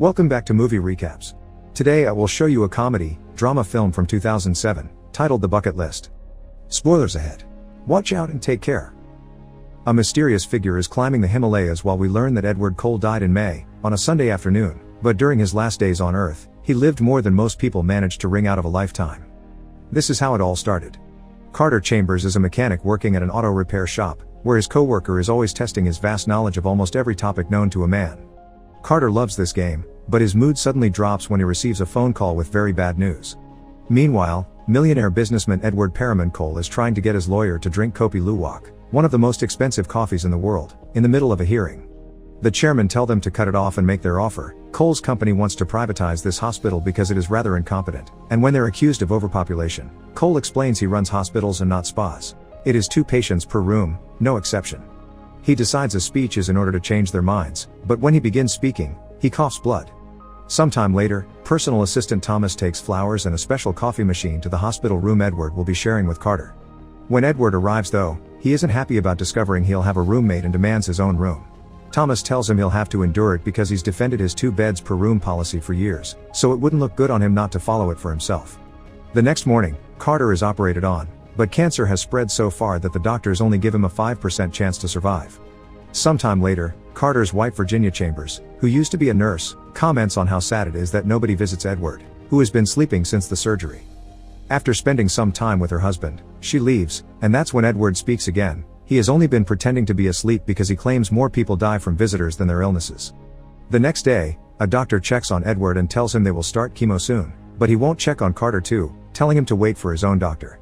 Welcome back to Movie Recaps. Today I will show you a comedy, drama film from 2007, titled The Bucket List. Spoilers ahead. Watch out and take care. A mysterious figure is climbing the Himalayas while we learn that Edward Cole died in May, on a Sunday afternoon, but during his last days on Earth, he lived more than most people managed to wring out of a lifetime. This is how it all started. Carter Chambers is a mechanic working at an auto repair shop, where his co-worker is always testing his vast knowledge of almost every topic known to a man. Carter loves this game, but his mood suddenly drops when he receives a phone call with very bad news. Meanwhile, millionaire businessman Edward Perriman Cole is trying to get his lawyer to drink Kopi Luwak, one of the most expensive coffees in the world, in the middle of a hearing. The chairman tell them to cut it off and make their offer. Cole's company wants to privatize this hospital because it is rather incompetent, and when they're accused of overpopulation, Cole explains he runs hospitals and not spas. It is 2 patients per room, no exception. He decides a speech is in order to change their minds, but when he begins speaking, he coughs blood. Sometime later, personal assistant Thomas takes flowers and a special coffee machine to the hospital room Edward will be sharing with Carter. When Edward arrives though, he isn't happy about discovering he'll have a roommate and demands his own room. Thomas tells him he'll have to endure it because he's defended his 2 beds per room policy for years, so it wouldn't look good on him not to follow it for himself. The next morning, Carter is operated on, but cancer has spread so far that the doctors only give him a 5% chance to survive. Sometime later, Carter's wife Virginia Chambers, who used to be a nurse, comments on how sad it is that nobody visits Edward, who has been sleeping since the surgery. After spending some time with her husband, she leaves, and that's when Edward speaks again. He has only been pretending to be asleep because he claims more people die from visitors than their illnesses. The next day, a doctor checks on Edward and tells him they will start chemo soon, but he won't check on Carter too, telling him to wait for his own doctor.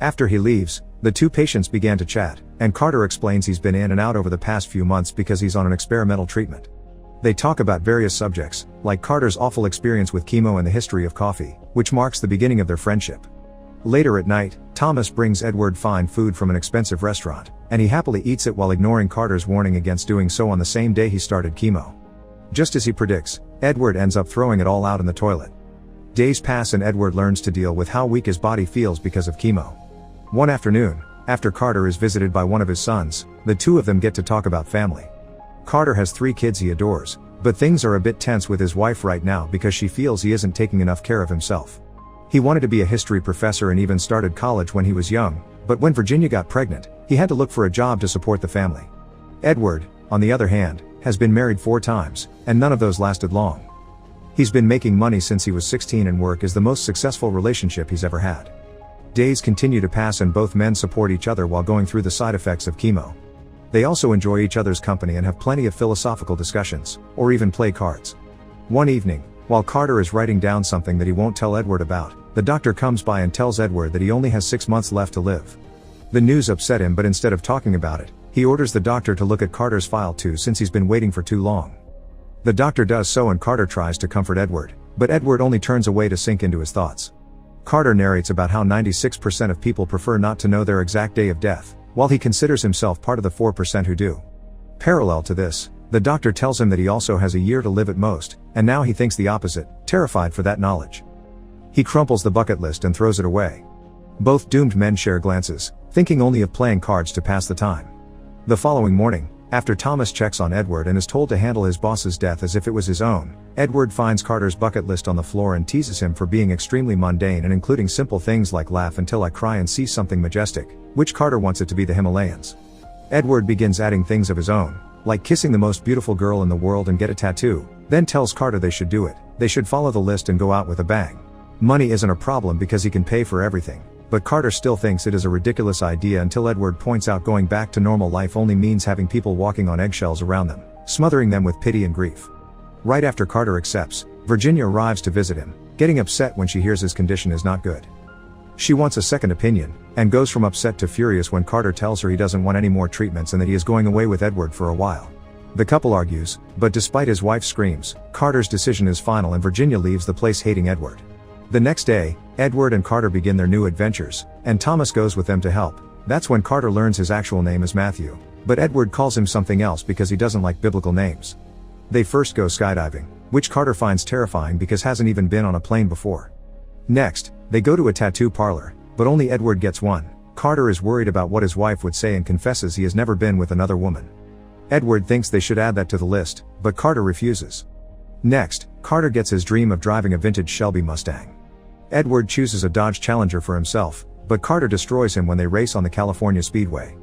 After he leaves, the 2 patients began to chat, and Carter explains he's been in and out over the past few months because he's on an experimental treatment. They talk about various subjects, like Carter's awful experience with chemo and the history of coffee, which marks the beginning of their friendship. Later at night, Thomas brings Edward fine food from an expensive restaurant, and he happily eats it while ignoring Carter's warning against doing so on the same day he started chemo. Just as he predicts, Edward ends up throwing it all out in the toilet. Days pass and Edward learns to deal with how weak his body feels because of chemo. One afternoon, after Carter is visited by one of his sons, the 2 of them get to talk about family. Carter has 3 kids he adores, but things are a bit tense with his wife right now because she feels he isn't taking enough care of himself. He wanted to be a history professor and even started college when he was young, but when Virginia got pregnant, he had to look for a job to support the family. Edward, on the other hand, has been married 4 times, and none of those lasted long. He's been making money since he was 16 and work is the most successful relationship he's ever had. Days continue to pass and both men support each other while going through the side effects of chemo. They also enjoy each other's company and have plenty of philosophical discussions, or even play cards. One evening, while Carter is writing down something that he won't tell Edward about, the doctor comes by and tells Edward that he only has 6 months left to live. The news upset him, but instead of talking about it, he orders the doctor to look at Carter's file too since he's been waiting for too long. The doctor does so and Carter tries to comfort Edward, but Edward only turns away to sink into his thoughts. Carter narrates about how 96% of people prefer not to know their exact day of death, while he considers himself part of the 4% who do. Parallel to this, the doctor tells him that he also has a year to live at most, and now he thinks the opposite, terrified for that knowledge. He crumples the bucket list and throws it away. Both doomed men share glances, thinking only of playing cards to pass the time. The following morning, after Thomas checks on Edward and is told to handle his boss's death as if it was his own, Edward finds Carter's bucket list on the floor and teases him for being extremely mundane and including simple things like laugh until I cry and see something majestic, which Carter wants it to be the Himalayas. Edward begins adding things of his own, like kissing the most beautiful girl in the world and get a tattoo, then tells Carter they should do it, they should follow the list and go out with a bang. Money isn't a problem because he can pay for everything, but Carter still thinks it is a ridiculous idea until Edward points out going back to normal life only means having people walking on eggshells around them, smothering them with pity and grief. Right after Carter accepts, Virginia arrives to visit him, getting upset when she hears his condition is not good. She wants a second opinion, and goes from upset to furious when Carter tells her he doesn't want any more treatments and that he is going away with Edward for a while. The couple argues, but despite his wife's screams, Carter's decision is final and Virginia leaves the place hating Edward. The next day, Edward and Carter begin their new adventures, and Thomas goes with them to help. That's when Carter learns his actual name is Matthew, but Edward calls him something else because he doesn't like biblical names. They first go skydiving, which Carter finds terrifying because hasn't even been on a plane before. Next, they go to a tattoo parlor, but only Edward gets one. Carter is worried about what his wife would say and confesses he has never been with another woman. Edward thinks they should add that to the list, but Carter refuses. Next, Carter gets his dream of driving a vintage Shelby Mustang. Edward chooses a Dodge Challenger for himself, but Carter destroys him when they race on the California Speedway.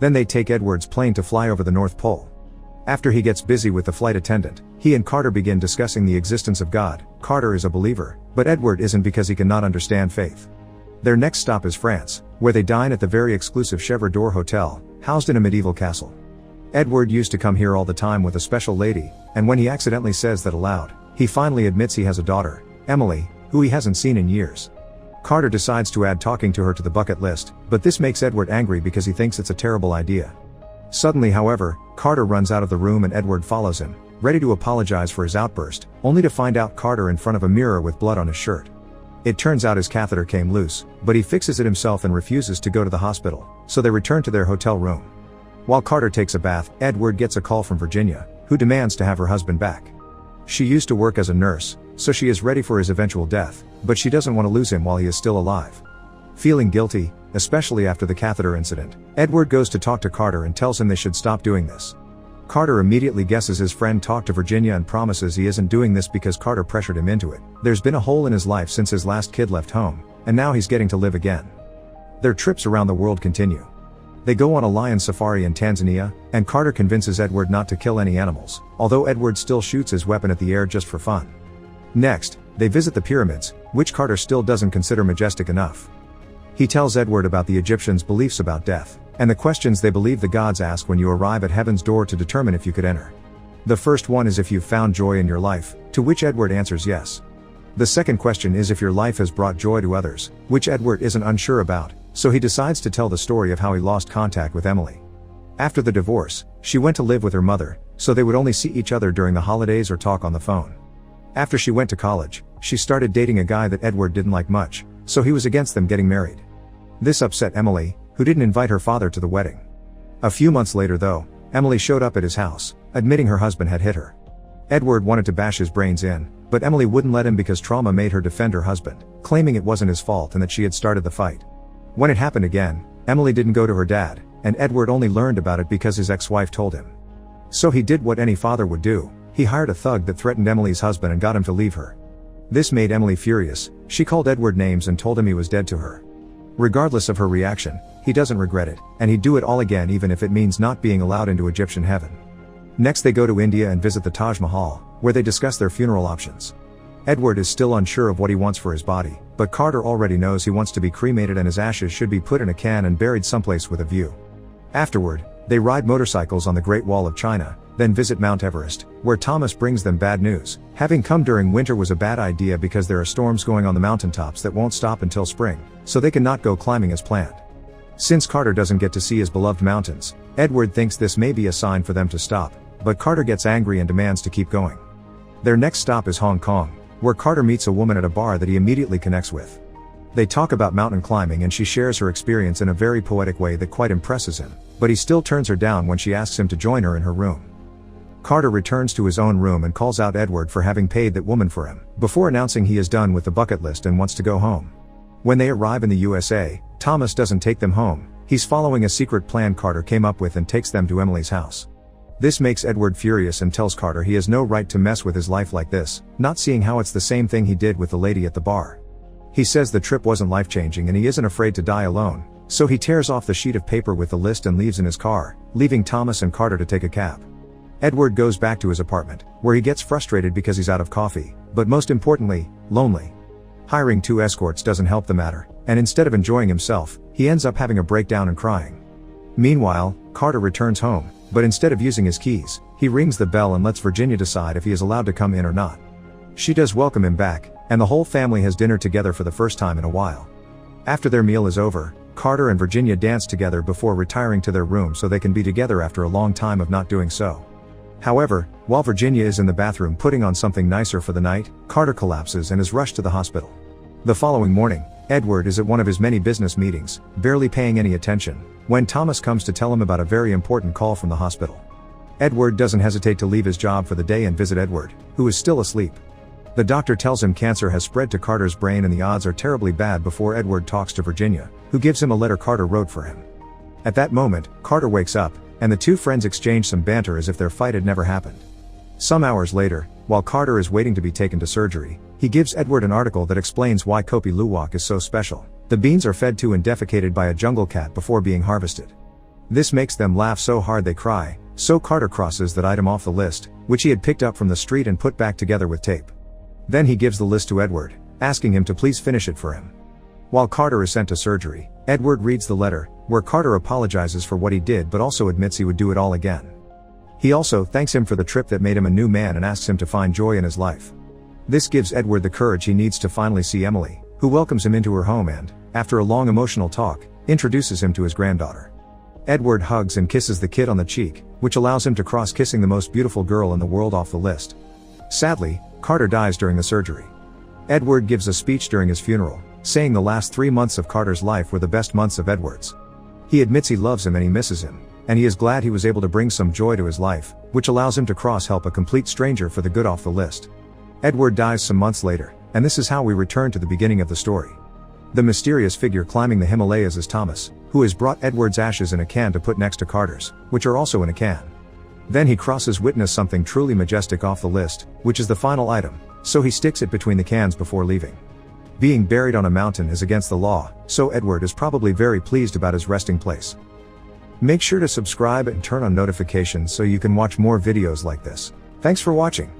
Then they take Edward's plane to fly over the North Pole. After he gets busy with the flight attendant, he and Carter begin discussing the existence of God. Carter is a believer, but Edward isn't because he cannot understand faith. Their next stop is France, where they dine at the very exclusive Chevre d'Or Hotel, housed in a medieval castle. Edward used to come here all the time with a special lady, and when he accidentally says that aloud, he finally admits he has a daughter, Emily, who he hasn't seen in years. Carter decides to add talking to her to the bucket list, but this makes Edward angry because he thinks it's a terrible idea. Suddenly, however, Carter runs out of the room and Edward follows him, ready to apologize for his outburst, only to find out Carter in front of a mirror with blood on his shirt. It turns out his catheter came loose, but he fixes it himself and refuses to go to the hospital, so they return to their hotel room. While Carter takes a bath, Edward gets a call from Virginia, who demands to have her husband back. She used to work as a nurse, so she is ready for his eventual death, but she doesn't want to lose him while he is still alive. Feeling guilty, especially after the catheter incident, Edward goes to talk to Carter and tells him they should stop doing this. Carter immediately guesses his friend talked to Virginia and promises he isn't doing this because Carter pressured him into it. There's been a hole in his life since his last kid left home, and now he's getting to live again. Their trips around the world continue. They go on a lion safari in Tanzania, and Carter convinces Edward not to kill any animals, although Edward still shoots his weapon at the air just for fun. Next, they visit the pyramids, which Carter still doesn't consider majestic enough. He tells Edward about the Egyptians' beliefs about death, and the questions they believe the gods ask when you arrive at heaven's door to determine if you could enter. The first one is if you've found joy in your life, to which Edward answers yes. The second question is if your life has brought joy to others, which Edward isn't unsure about, so he decides to tell the story of how he lost contact with Emily. After the divorce, she went to live with her mother, so they would only see each other during the holidays or talk on the phone. After she went to college, she started dating a guy that Edward didn't like much, so he was against them getting married. This upset Emily, who didn't invite her father to the wedding. A few months later though, Emily showed up at his house, admitting her husband had hit her. Edward wanted to bash his brains in, but Emily wouldn't let him because trauma made her defend her husband, claiming it wasn't his fault and that she had started the fight. When it happened again, Emily didn't go to her dad, and Edward only learned about it because his ex-wife told him. So he did what any father would do, he hired a thug that threatened Emily's husband and got him to leave her. This made Emily furious, she called Edward names and told him he was dead to her. Regardless of her reaction, he doesn't regret it, and he'd do it all again even if it means not being allowed into Egyptian heaven. Next they go to India and visit the Taj Mahal, where they discuss their funeral options. Edward is still unsure of what he wants for his body, but Carter already knows he wants to be cremated and his ashes should be put in a can and buried someplace with a view. Afterward, they ride motorcycles on the Great Wall of China, then visit Mount Everest, where Thomas brings them bad news. Having come during winter was a bad idea because there are storms going on the mountaintops that won't stop until spring, so they cannot go climbing as planned. Since Carter doesn't get to see his beloved mountains, Edward thinks this may be a sign for them to stop, but Carter gets angry and demands to keep going. Their next stop is Hong Kong, where Carter meets a woman at a bar that he immediately connects with. They talk about mountain climbing and she shares her experience in a very poetic way that quite impresses him, but he still turns her down when she asks him to join her in her room. Carter returns to his own room and calls out Edward for having paid that woman for him, before announcing he is done with the bucket list and wants to go home. When they arrive in the USA, Thomas doesn't take them home, he's following a secret plan Carter came up with and takes them to Emily's house. This makes Edward furious and tells Carter he has no right to mess with his life like this, not seeing how it's the same thing he did with the lady at the bar. He says the trip wasn't life-changing and he isn't afraid to die alone, so he tears off the sheet of paper with the list and leaves in his car, leaving Thomas and Carter to take a cab. Edward goes back to his apartment, where he gets frustrated because he's out of coffee, but most importantly, lonely. Hiring 2 escorts doesn't help the matter, and instead of enjoying himself, he ends up having a breakdown and crying. Meanwhile, Carter returns home, but instead of using his keys, he rings the bell and lets Virginia decide if he is allowed to come in or not. She does welcome him back, and the whole family has dinner together for the first time in a while. After their meal is over, Carter and Virginia dance together before retiring to their room so they can be together after a long time of not doing so. However, while Virginia is in the bathroom putting on something nicer for the night, Carter collapses and is rushed to the hospital. The following morning, Edward is at one of his many business meetings, barely paying any attention, when Thomas comes to tell him about a very important call from the hospital. Edward doesn't hesitate to leave his job for the day and visit Edward, who is still asleep. The doctor tells him cancer has spread to Carter's brain and the odds are terribly bad before Edward talks to Virginia, who gives him a letter Carter wrote for him. At that moment, Carter wakes up, and the two friends exchange some banter as if their fight had never happened. Some hours later, While Carter is waiting to be taken to surgery, he gives Edward an article that explains why Kopi Luwak is so special. The beans are fed to and defecated by a jungle cat before being harvested. This makes them laugh so hard they cry, so Carter crosses that item off the list, which he had picked up from the street and put back together with tape. Then he gives the list to Edward, asking him to please finish it for him. While Carter is sent to surgery, Edward reads the letter, where Carter apologizes for what he did but also admits he would do it all again. He also thanks him for the trip that made him a new man and asks him to find joy in his life. This gives Edward the courage he needs to finally see Emily, who welcomes him into her home and, after a long emotional talk, introduces him to his granddaughter. Edward hugs and kisses the kid on the cheek, which allows him to cross kissing the most beautiful girl in the world off the list. Sadly, Carter dies during the surgery. Edward gives a speech during his funeral, saying the last 3 months of Carter's life were the best months of Edward's. He admits he loves him and he misses him, and he is glad he was able to bring some joy to his life, which allows him to help a complete stranger for the good off the list. Edward dies some months later, and this is how we return to the beginning of the story. The mysterious figure climbing the Himalayas is Thomas, who has brought Edward's ashes in a can to put next to Carter's, which are also in a can. Then he crosses witness something truly majestic off the list, which is the final item, so he sticks it between the cans before leaving. Being buried on a mountain is against the law, so Edward is probably very pleased about his resting place. Make sure to subscribe and turn on notifications so you can watch more videos like this. Thanks for watching.